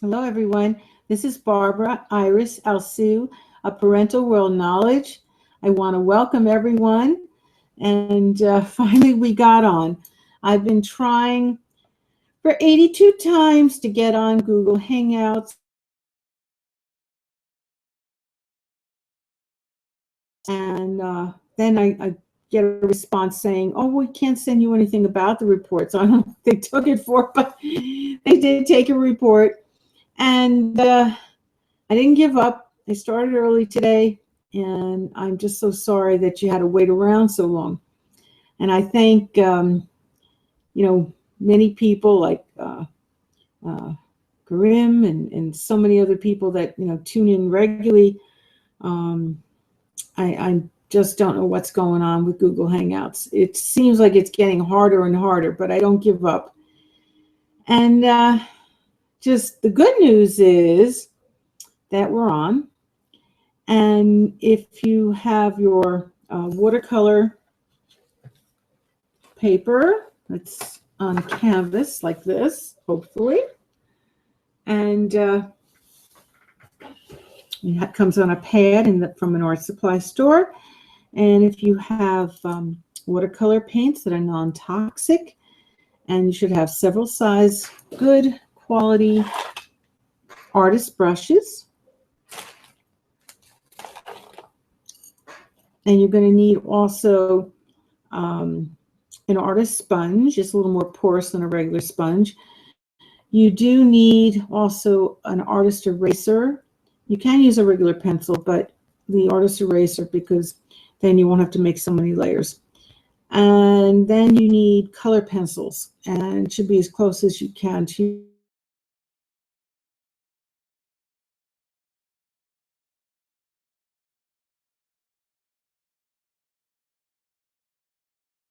Hello, everyone. This is Barbara Iris Alsu of Parental World Knowledge. I want to welcome everyone, and finally we got on. I've been trying for 82 times to get on Google Hangouts, and then I get a response saying, "Oh, we can't send you anything about the report." So I don't know what they took it for, but they did take a report. And I didn't give up. I started early today, and I'm just so sorry that you had to wait around so long. And I thank, many people like Grim and so many other people that, tune in regularly. I just don't know what's going on with Google Hangouts. It seems like it's getting harder and harder, but I don't give up. And just the good news is that we're on. And if you have your watercolor paper that's on canvas like this, hopefully, and it comes on a pad from an art supply store. And if you have watercolor paints that are non-toxic, and you should have several size good quality artist brushes. And you're going to need also an artist sponge, just a little more porous than a regular sponge. You do need also an artist eraser. You can use a regular pencil, but the artist eraser, because then you won't have to make so many layers. And then you need color pencils, and it should be as close as you can to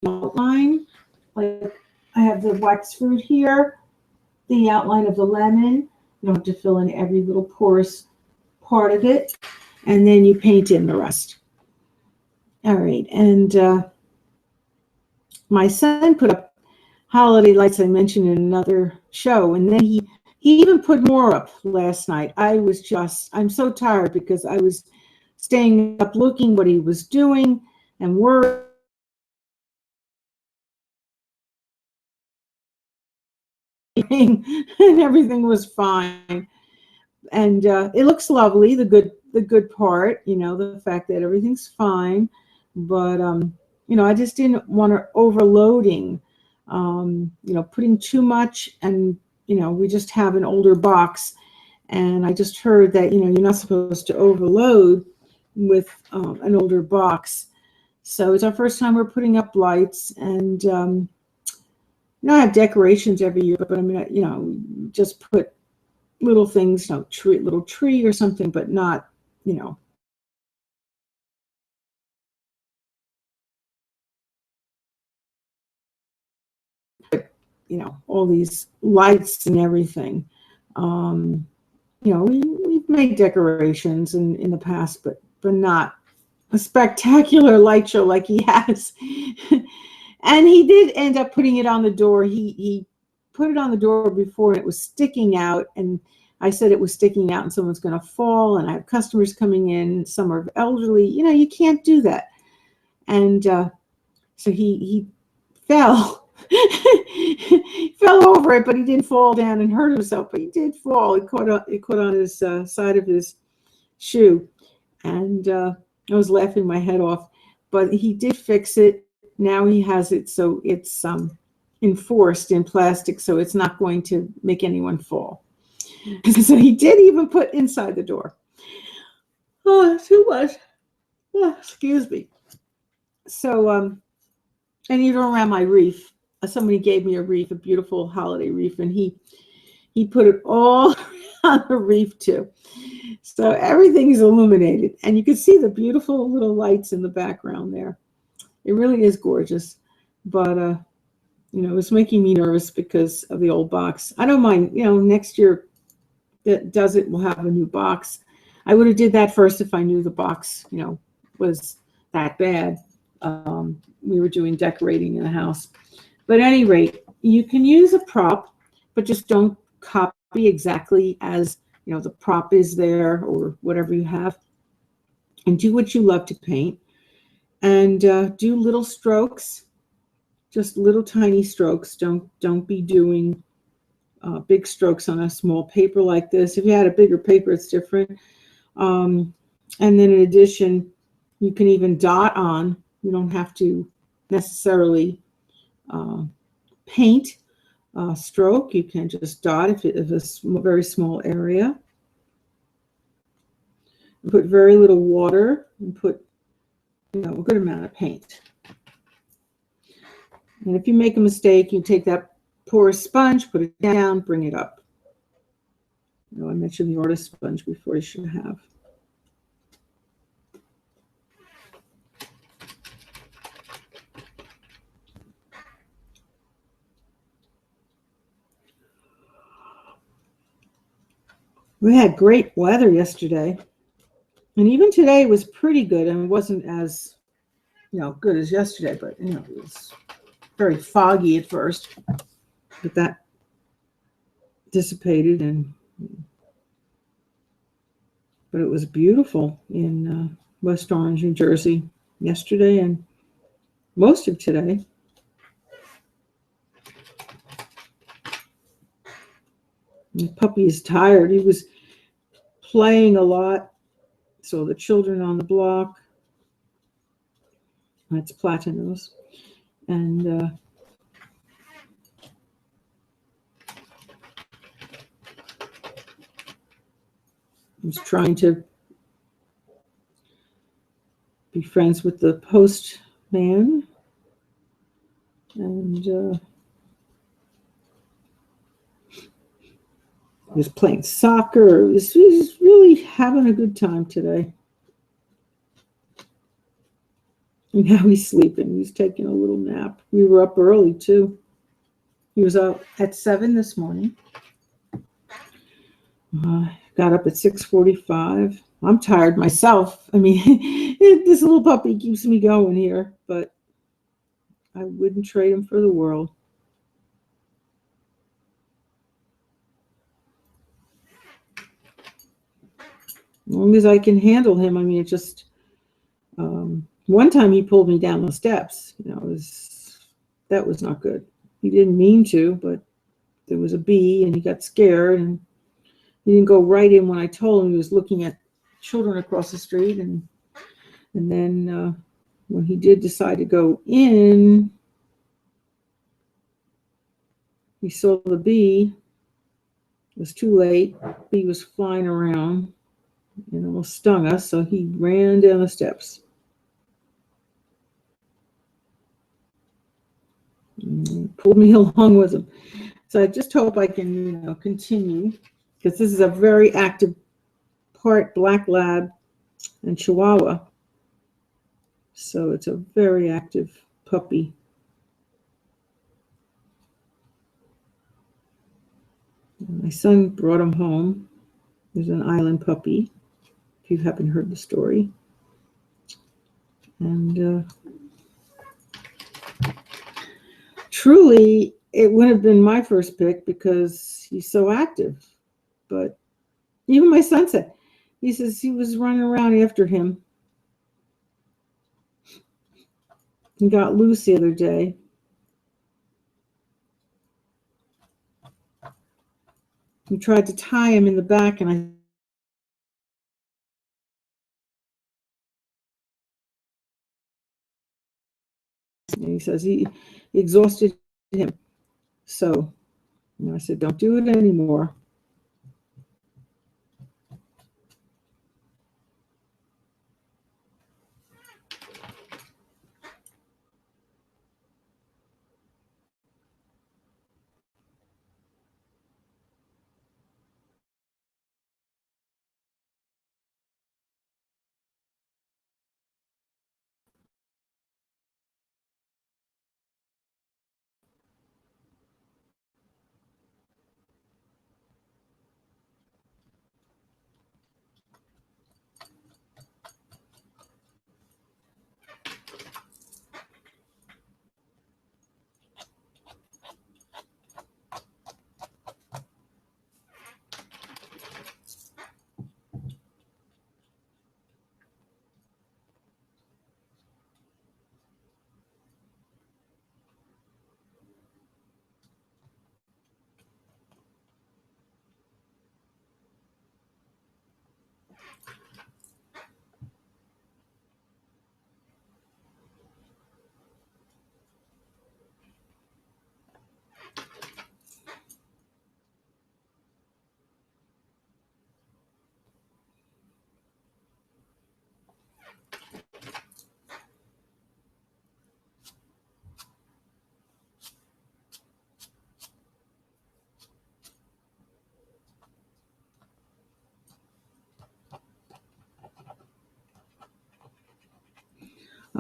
outline. Like I have the wax fruit here, the outline of the lemon. You don't have to fill in every little porous part of it, and then you paint in the rest. All right, and my son put up holiday lights I mentioned in another show, and then he even put more up last night. I'm so tired because I was staying up looking what he was doing and worrying. And everything was fine, and it looks lovely. The good part, the fact that everything's fine, but I just didn't want her overloading, putting too much, and we just have an older box, and I just heard that you're not supposed to overload with an older box. So it's our first time we're putting up lights, and I have decorations every year, but I mean, just put little things, little tree or something, but not, all these lights and everything. We've made decorations in the past, but not a spectacular light show like he has. And he did end up putting it on the door. He put it on the door before, and it was sticking out. And I said it was sticking out and someone's going to fall. And I have customers coming in. Some are elderly. You can't do that. And so he fell. He fell over it, but he didn't fall down and hurt himself. But he did fall. It caught on his side of his shoe. And I was laughing my head off. But he did fix it. Now he has it so it's enforced in plastic, so it's not going to make anyone fall. So he did even put inside the door. Oh, too much. Oh, excuse me. So, and around my wreath. Somebody gave me a wreath, a beautiful holiday wreath, and he put it all on the wreath too. So everything is illuminated, and you can see the beautiful little lights in the background there. It really is gorgeous, but it's making me nervous because of the old box. I don't mind, next year that does it, we'll have a new box. I would have did that first if I knew the box, was that bad. We were doing decorating in the house. But at any rate, you can use a prop, but just don't copy exactly as, you know, the prop is there or whatever you have, and do what you love to paint, and do little strokes, just little tiny strokes. Don't be doing big strokes on a small paper like this. If you had a bigger paper, it's different. And then in addition, you can even dot on. You don't have to necessarily paint stroke. You can just dot if it's a very small area. Put very little water and put, you know, a good amount of paint. And if you make a mistake, you take that porous sponge, put it down, bring it up. You know, I mentioned the artist sponge before. You should have. We had great weather yesterday, and even today was pretty good. I mean, it wasn't as, you know, good as yesterday, but, you know, it was very foggy at first, but that dissipated, and but it was beautiful in West Orange, New Jersey yesterday and most of today. The puppy is tired. He was playing a lot. So the children on the block, that's Platinos, and was trying to be friends with the postman, and he was playing soccer. He was really having a good time today. And now he's sleeping. He's taking a little nap. We were up early too. He was up at 7 this morning. Got up at 6:45. I'm tired myself. I mean, this little puppy keeps me going here, but I wouldn't trade him for the world. As long as I can handle him. I mean, it just, one time he pulled me down the steps. You know, that was not good. He didn't mean to, but there was a bee and he got scared, and he didn't go right in when I told him. He was looking at children across the street, and then when he did decide to go in, he saw the bee. It was too late. The bee was flying around and almost stung us, so he ran down the steps. And pulled me along with him. So I just hope I can, you know, continue, because this is a very active part Black Lab and Chihuahua. So it's a very active puppy. My son brought him home. There's an island puppy, if you haven't heard the story. And truly, it would have been my first pick because he's so active. But even my son said, he says he was running around after him. He got loose the other day. He tried to tie him in the back, and he says he exhausted him. So, you know, I said, don't do it anymore.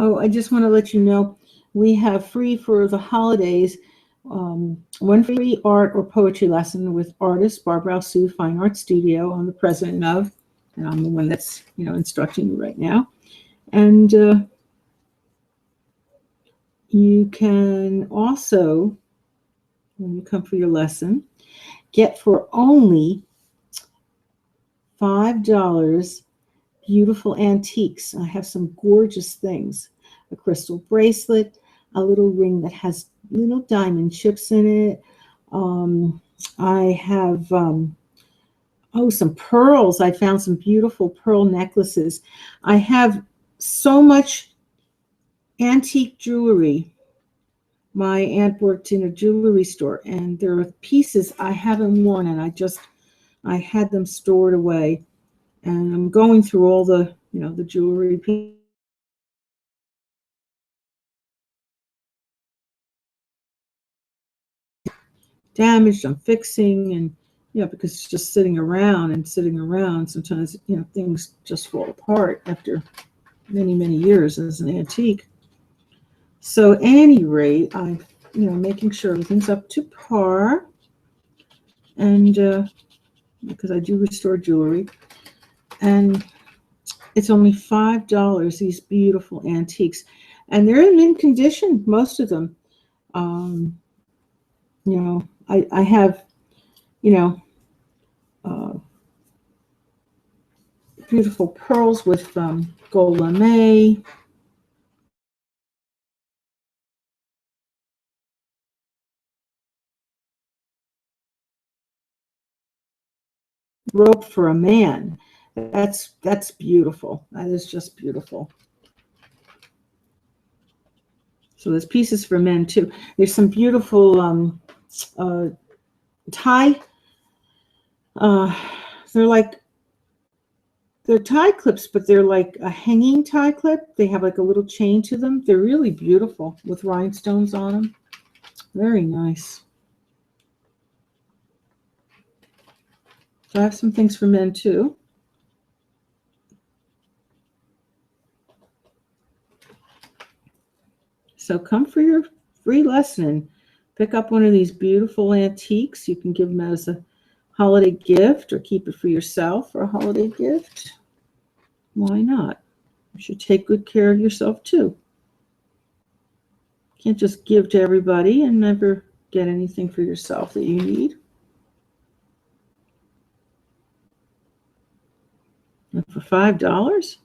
Oh, I just want to let you know, we have free for the holidays, one free art or poetry lesson with artist Barbara Sue Fine Art Studio. I'm the president of, and I'm the one that's, instructing you right now. And you can also, when you come for your lesson, get for only $5 beautiful antiques. I have some gorgeous things. A crystal bracelet, a little ring that has little diamond chips in it. I have, some pearls. I found some beautiful pearl necklaces. I have so much antique jewelry. My aunt worked in a jewelry store, and there are pieces I haven't worn, and I had them stored away. And I'm going through all the, the jewelry pieces. Damaged, I'm fixing, and because it's just sitting around, sometimes things just fall apart after many years as an antique. So at any rate, I'm making sure everything's up to par, and because I do restore jewelry, and it's only $5, these beautiful antiques, and they're in mint condition, most of them. I have beautiful pearls with gold lame, rope for a man. That's beautiful. That is just beautiful. So there's pieces for men too. There's some beautiful tie. They're tie clips, but they're like a hanging tie clip. They have like a little chain to them. They're really beautiful with rhinestones on them. Very nice. So I have some things for men too. So come for your free lesson. Pick up one of these beautiful antiques. You can give them as a holiday gift or keep it for yourself for a holiday gift. Why not? You should take good care of yourself too. You can't just give to everybody and never get anything for yourself that you need. And for $5?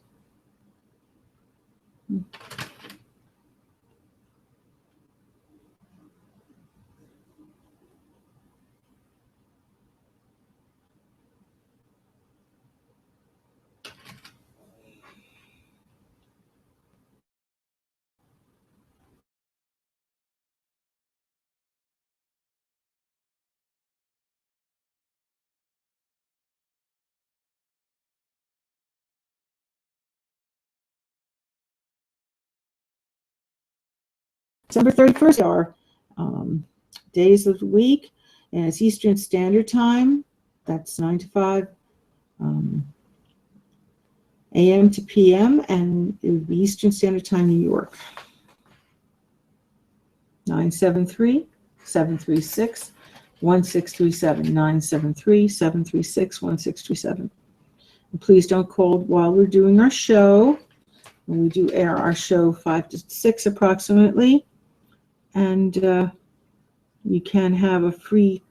December 31st are days of the week, and it's Eastern Standard Time. That's 9 to 5 a.m. to p.m., and it would be Eastern Standard Time, New York. 973-736-1637. 973-736-1637. And please don't call while we're doing our show. And we do air our show 5 to 6 approximately. And you can have a free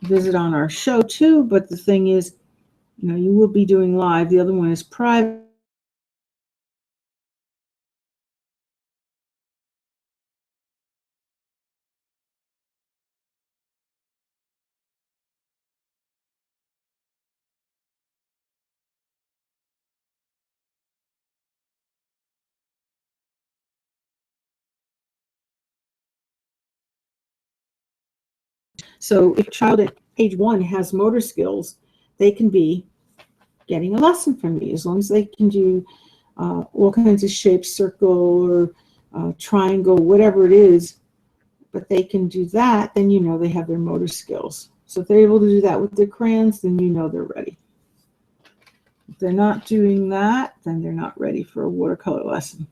visit on our show too. But the thing is, you will be doing live. The other one is private. So if a child at age 1 has motor skills, they can be getting a lesson from me as long as they can do all kinds of shapes, circle or triangle, whatever it is, but they can do that, then they have their motor skills. So if they're able to do that with their crayons, then they're ready. If they're not doing that, then they're not ready for a watercolor lesson.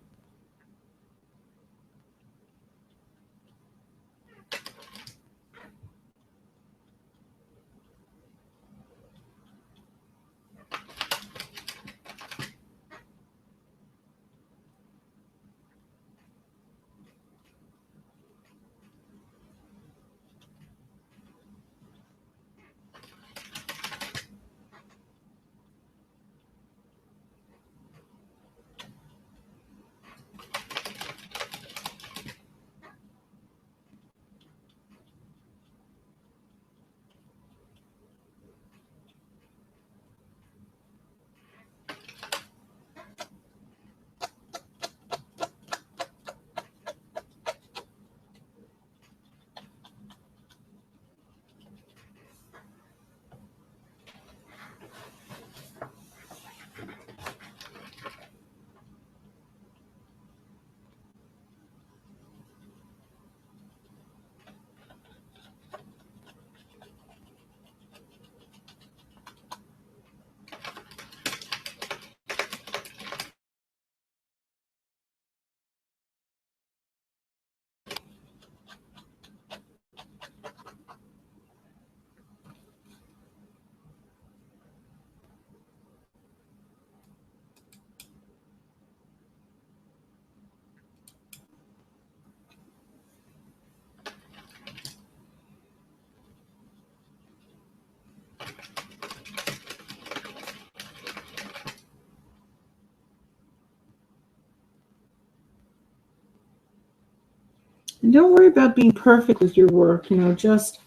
And don't worry about being perfect with your work, just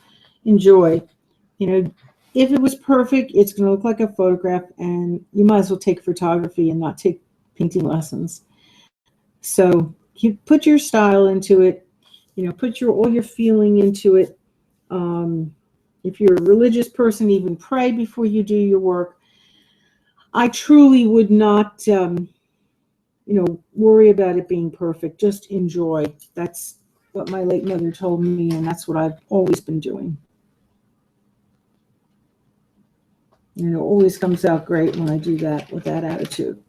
enjoy. If it was perfect, it's going to look like a photograph, and you might as well take photography and not take painting lessons. So you put your style into it, put all your feeling into it. If you're a religious person, even pray before you do your work. I truly would not, worry about it being perfect. Just enjoy. That's what my late mother told me, and that's what I've always been doing. And it always comes out great when I do that with that attitude.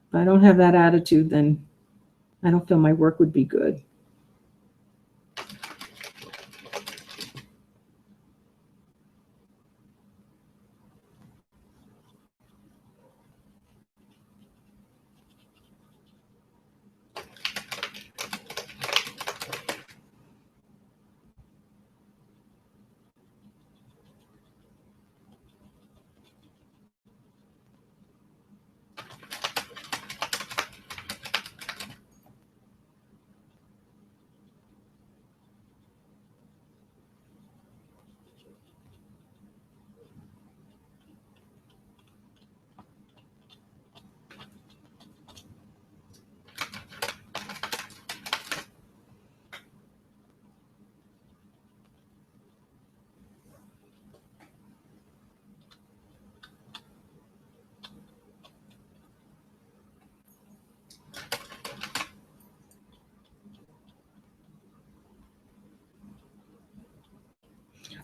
If I don't have that attitude, then I don't feel my work would be good.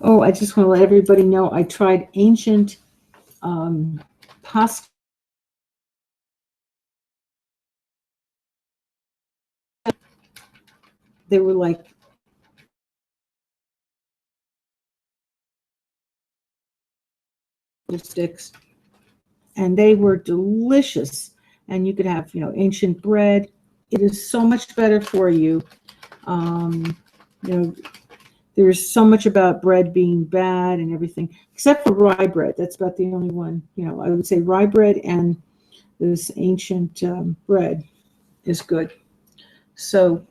Oh, I just want to let everybody know I tried ancient pasta. They were like sticks, and they were delicious. And you could have, ancient bread. It is so much better for you. Um, you know, there's so much about bread being bad and everything, except for rye bread. That's about the only one. I would say rye bread and this ancient bread is good. So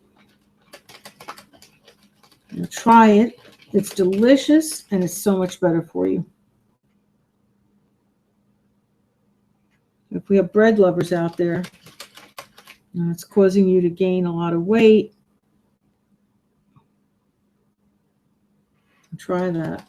try it. It's delicious, and it's so much better for you. If we have bread lovers out there, it's causing you to gain a lot of weight, try that.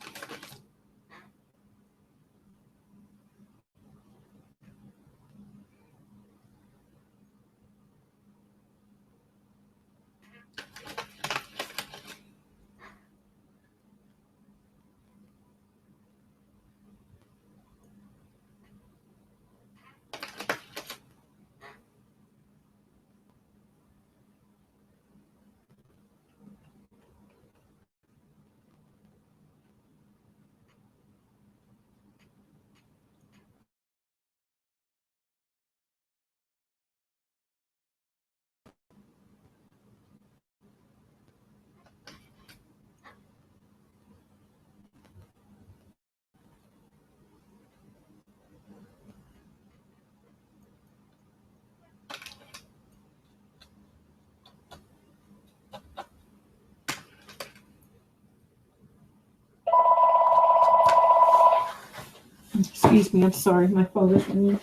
Excuse me, I'm sorry, my phone is ringing.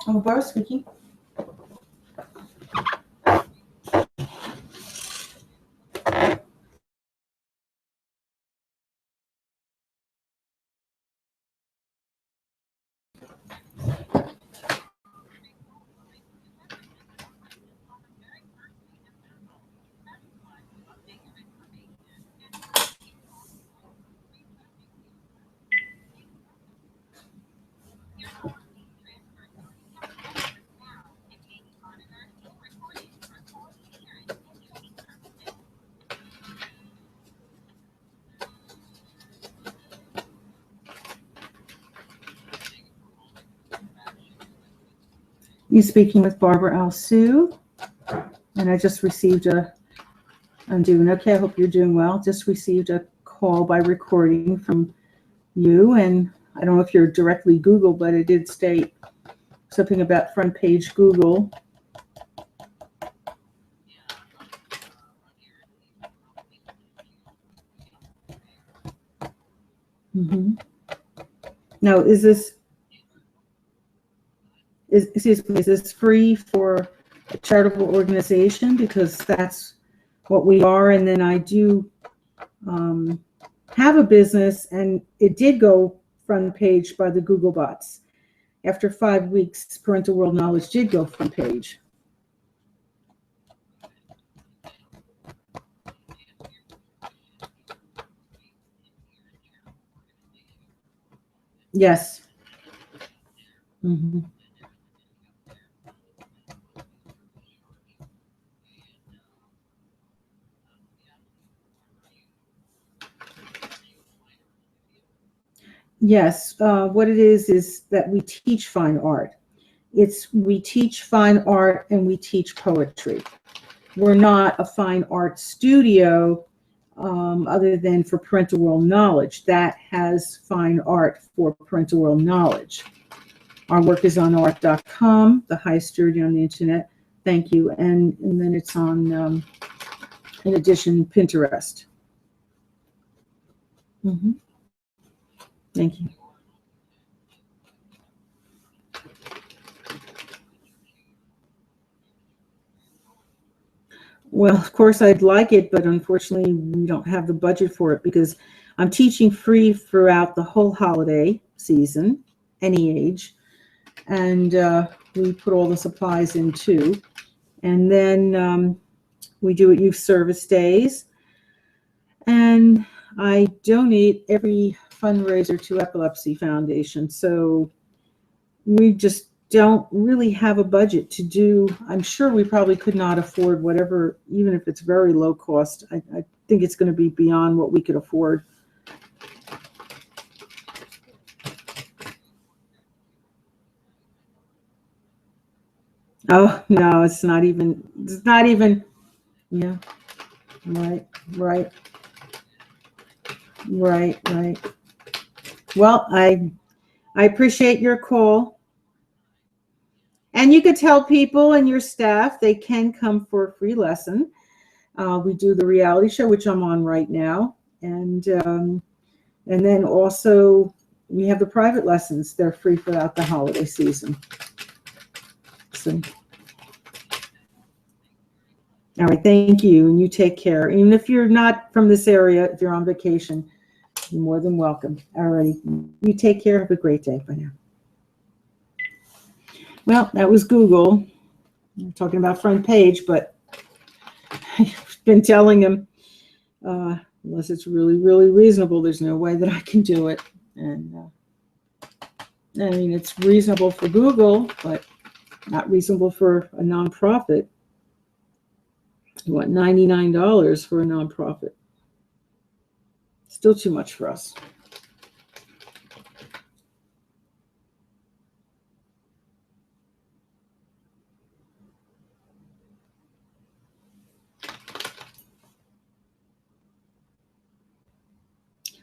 Oh, Barbara's speaking. You speaking with Barbara Al Sue, and I just received I'm doing okay. I hope you're doing well. Just received a call by recording from you, and I don't know if you're directly Google, but it did state something about front page Google. Mm-hmm. Now, is this free for a charitable organization? Because that's what we are. And then I do have a business, and it did go front page by the Google bots. After 5 weeks, Parental World Knowledge did go front page. Yes. Mm-hmm. Yes, what it is that we teach fine art. We teach fine art and we teach poetry. We're not a fine art studio other than for Parental World Knowledge. That has fine art for Parental World Knowledge. Our work is on art.com, the highest sturdy on the internet. Thank you. And then it's on, in addition, Pinterest. Mm-hmm. Thank you. Well, of course, I'd like it, but unfortunately, we don't have the budget for it because I'm teaching free throughout the whole holiday season, any age, and we put all the supplies in too. And then we do it youth service days, and I donate every fundraiser to Epilepsy Foundation. So we just don't really have a budget to do. I'm sure we probably could not afford whatever, even if it's very low cost. I think it's going to be beyond what we could afford. Oh, no, it's not even, yeah, right. Well, I appreciate your call. And you could tell people and your staff they can come for a free lesson. We do the reality show, which I'm on right now, and then also we have the private lessons. They're free throughout the holiday season. So, all right, thank you, and you take care. Even if you're not from this area, if you're on vacation, you're more than welcome. All right, you take care. Have a great day. Bye now. Well, that was Google. I'm talking about front page, but I've been telling him, unless it's really, really reasonable, there's no way that I can do it. And I mean, it's reasonable for Google, but not reasonable for a nonprofit. You want $99 for a nonprofit. Still too much for us.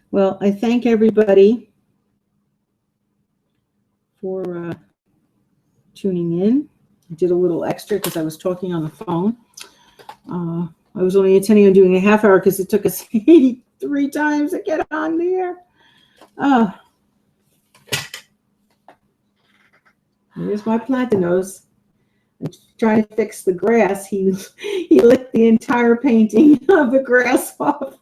Well, I thank everybody for tuning in. I did a little extra because I was talking on the phone. I was only intending on doing a half hour because it took us 83 times to get on there. Oh, here's my plantanos. I'm trying to fix the grass. He licked the entire painting of the grass off.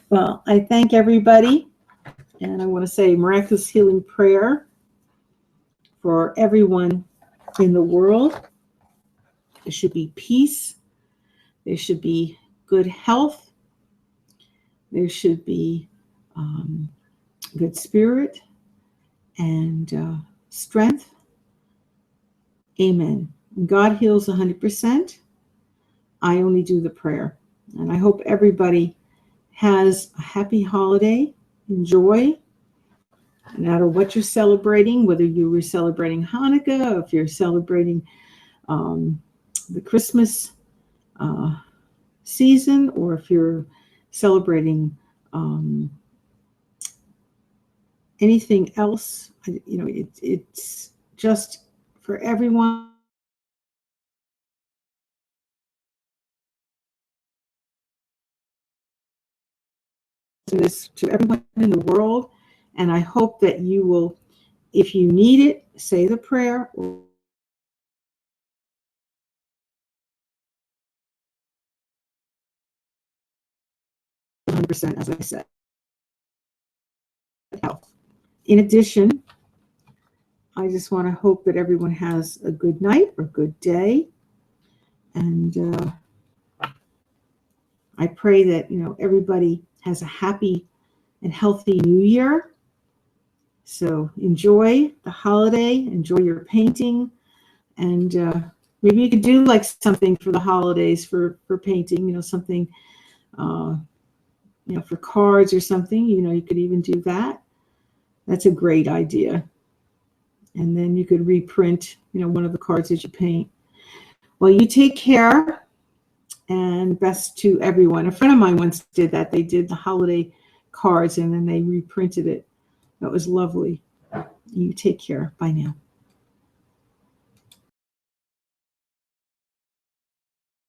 Well, I thank everybody, and I want to say miraculous healing prayer for everyone in the world. There should be peace. There should be good health. There should be good spirit and strength. Amen. God heals 100%. I only do the prayer. And I hope everybody has a happy holiday. Enjoy. No matter what you're celebrating, whether you were celebrating Hanukkah, or if you're celebrating the Christmas season, or if you're celebrating anything else, it's just for everyone. This to everyone in the world, and I hope that you will, if you need it, say the prayer. 100%, as I said. Health. In addition, I just want to hope that everyone has a good night or good day, and I pray that everybody has a happy and healthy New Year. So enjoy the holiday, enjoy your painting, and maybe you could do like something for the holidays for painting, something, for cards or something, you could even do that. That's a great idea. And then you could reprint, one of the cards that you paint. Well, you take care, and best to everyone. A friend of mine once did that. They did the holiday cards and then they reprinted it. That was lovely. You take care. Bye now.